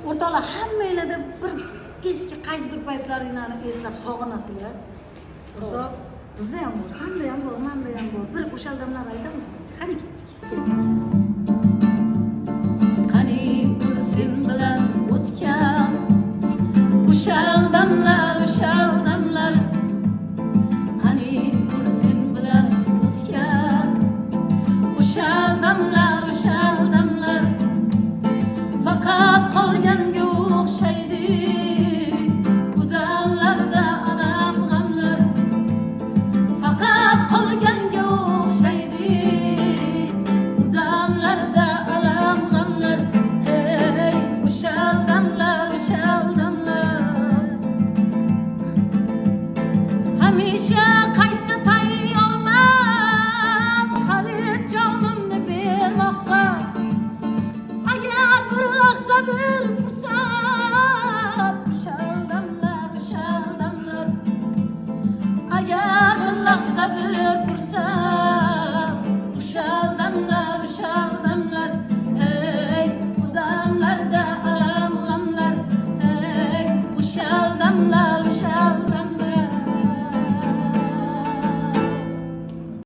O'rtoqlar, hammanglarda bir eski qaysidir paytlaringlarni eslab sog'inasizlar. O'rtoq, bizda ham bor, sanda ham bor, menda ham bor. Bir o'sha damlarni aytamizmi? Qani ketdik. Qani sen bilan o'tgan o'sha damlar, o'sha damlar. Qani sen bilan o'tgan o'sha damlar, o'sha damlar. Faqat qolganga o'xshaydi bu damlarda alam g'amlar. Faqat qolganga o'xshaydi bu damlarda alam g'amlar. Ey o'sha damlar, o'sha damlar. Hamisha qaytsa tayyorman Xalit jonimni bermoqqa. Agar bir lahza bir fursat o'sha damlar, o'sha damlar. Agar bir lahza bir fursat o'sha damlar, o'sha damlar. Ey bu damlarda alam g'amlar. Ey o'sha damlar.